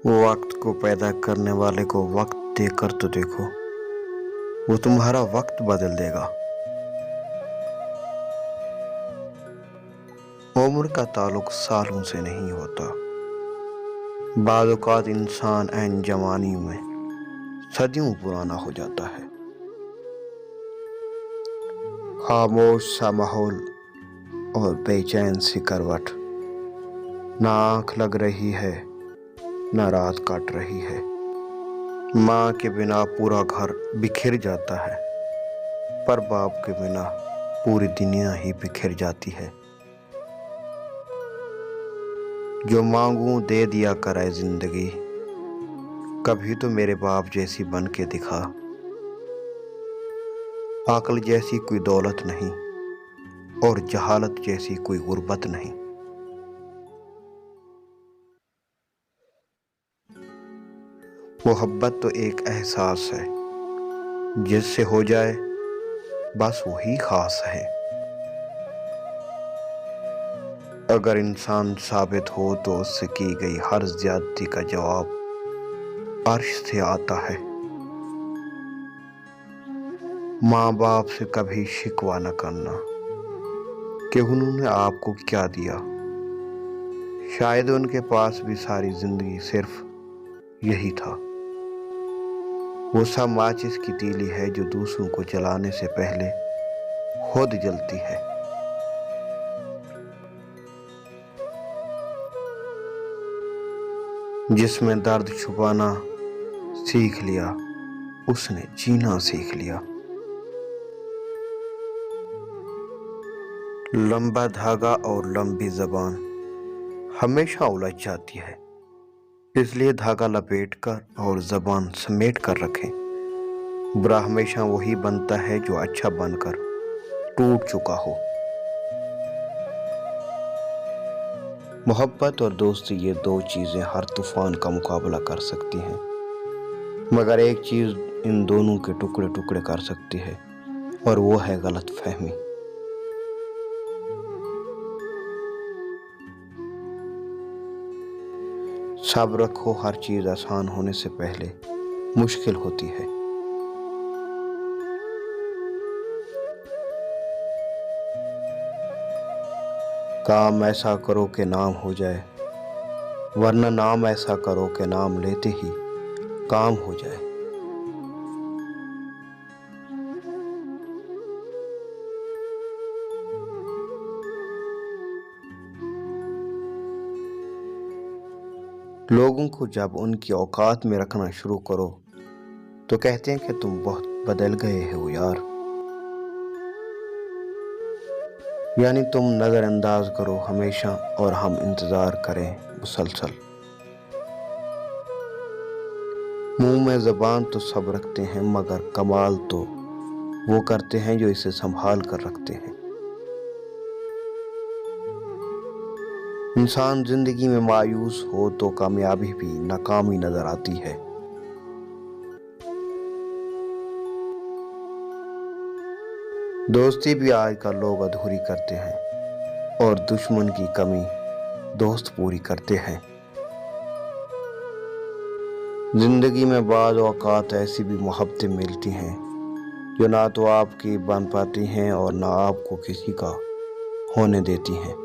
वक्त को पैदा करने वाले को वक्त देकर तो देखो, वो तुम्हारा वक्त बदल देगा। उम्र का ताल्लुक सालों से नहीं होता। बाज़ औक़ात इंसान ऐन जवानी में सदियों पुराना हो जाता है। खामोश सा माहौल और बेचैन सी करवट, ना आँख लग रही है ना रात काट रही है। माँ के बिना पूरा घर बिखर जाता है, पर बाप के बिना पूरी दुनिया ही बिखर जाती है। जो मांगूं दे दिया करे जिंदगी, कभी तो मेरे बाप जैसी बन के दिखा। अक्ल जैसी कोई दौलत नहीं और जहालत जैसी कोई गुर्बत नहीं। मोहब्बत तो एक एहसास है, जिससे हो जाए बस वही खास है। अगर इंसान साबित हो तो उससे की गई हर ज्यादती का जवाब अर्श से आता है। माँ बाप से कभी शिकवा न करना कि उन्होंने आपको क्या दिया। शायद उनके पास भी सारी जिंदगी सिर्फ यही था। वो सब माचिस की तीली है जो दूसरों को जलाने से पहले खुद जलती है। जिसमें दर्द छुपाना सीख लिया, उसने जीना सीख लिया। लंबा धागा और लंबी जबान हमेशा उलझ जाती है, इसलिए धागा लपेटकर और जबान समेट कर रखें। बुरा हमेशा वही बनता है जो अच्छा बनकर टूट चुका हो। मोहब्बत और दोस्ती, ये दो चीज़ें हर तूफान का मुकाबला कर सकती हैं, मगर एक चीज़ इन दोनों के टुकड़े टुकड़े कर सकती है, और वो है गलत फहमी। सब्र रखो, हर चीज़ आसान होने से पहले मुश्किल होती है। काम ऐसा करो कि नाम हो जाए, वरना नाम ऐसा करो कि नाम लेते ही काम हो जाए। लोगों को जब उनकी औकात में रखना शुरू करो तो कहते हैं कि तुम बहुत बदल गए हो यार। यानी तुम नज़रअंदाज करो हमेशा और हम इंतज़ार करें मुसलसल। मुंह में ज़बान तो सब रखते हैं, मगर कमाल तो वो करते हैं जो इसे संभाल कर रखते हैं। इंसान जिंदगी में मायूस हो तो कामयाबी भी नाकामी नजर आती है। दोस्ती भी आजकल लोग अधूरी करते हैं और दुश्मन की कमी दोस्त पूरी करते हैं। जिंदगी में बाज़ औक़ात ऐसी भी मोहब्बतें मिलती हैं जो ना तो आपकी बन पाती हैं और ना आपको किसी का होने देती हैं।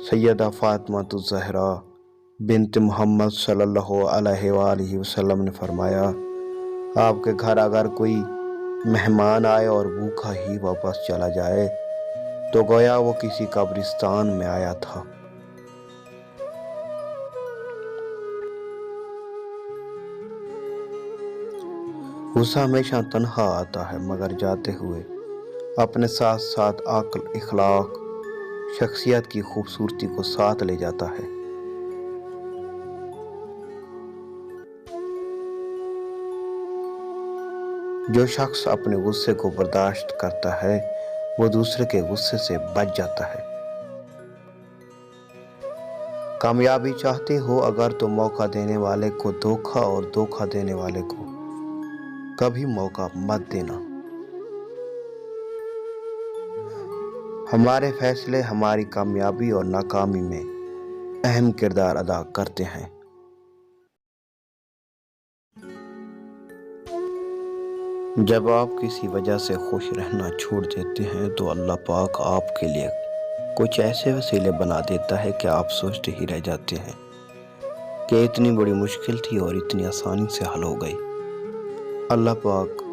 सैयदा फातिमा ज़हरा बिन्त मोहम्मद सल्लल्लाहु अलैहि वसल्लम ने फरमाया, आपके घर अगर कोई मेहमान आए और भूखा ही वापस चला जाए तो गोया वो किसी कब्रिस्तान में आया था। गुस्सा हमेशा तन्हा आता है, मगर जाते हुए अपने साथ साथ अक्ल, इखलाक, शख्सियत की खूबसूरती को साथ ले जाता है। जो शख्स अपने गुस्से को बर्दाश्त करता है वो दूसरे के गुस्से से बच जाता है। कामयाबी चाहते हो अगर तो मौका देने वाले को धोखा और धोखा देने वाले को कभी मौका मत देना। हमारे फैसले हमारी कामयाबी और नाकामी में اہم کردار ادا کرتے ہیں۔ جب آپ کسی وجہ سے خوش رہنا چھوڑ دیتے ہیں تو اللہ پاک آپ کے لیے کچھ ایسے وسیلے بنا دیتا ہے کہ آپ سوچتے ہی رہ جاتے ہیں کہ اتنی بڑی مشکل تھی اور اتنی آسانی سے حل ہو گئی۔ اللہ پاک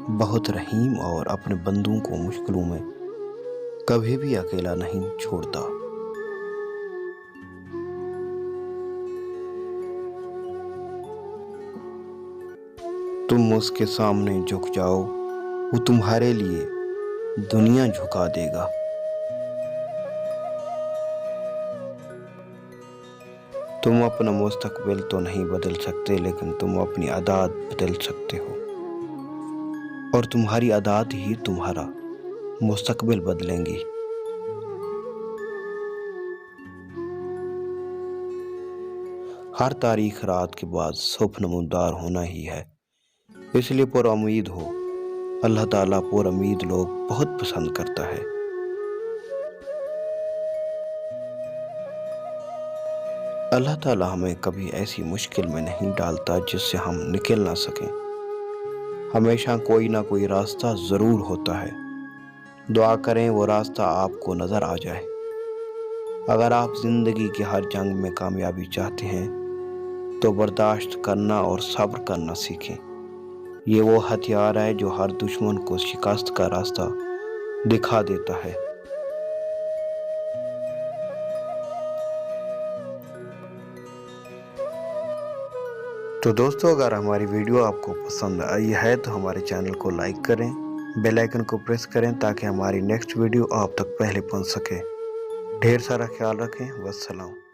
بہت رحیم اور اپنے بندوں کو مشکلوں میں کبھی بھی اکیلا نہیں چھوڑتا۔ تم اس کے سامنے جھک جاؤ، وہ تمہارے لیے دنیا جھکا دے گا۔ تم اپنا مستقبل تو نہیں بدل سکتے، لیکن تم اپنی عادات بدل سکتے ہو، اور تمہاری عادات ہی تمہارا مستقبل بدلیں گی۔ ہر تاریخ رات کے بعد صبح نمودار ہونا ہی ہے، اس لیے پر امید ہو۔ اللہ تعالیٰ پر امید لوگ بہت پسند کرتا ہے۔ اللہ تعالیٰ ہمیں کبھی ایسی مشکل میں نہیں ڈالتا جس سے ہم نکل نہ سکیں۔ ہمیشہ کوئی نہ کوئی راستہ ضرور ہوتا ہے۔ دعا کریں وہ راستہ آپ کو نظر آ جائے۔ اگر آپ زندگی کی ہر جنگ میں کامیابی چاہتے ہیں تو برداشت کرنا اور صبر کرنا سیکھیں۔ یہ وہ ہتھیار ہے جو ہر دشمن کو شکست کا راستہ دکھا دیتا ہے۔ تو دوستو، اگر ہماری ویڈیو آپ کو پسند آئی ہے تو ہمارے چینل کو لائک کریں، بیل آئیکن کو پریس کریں تاکہ ہماری نیکسٹ ویڈیو آپ تک پہلے پہنچ سکے۔ ڈھیر سارا خیال رکھیں۔ والسلام۔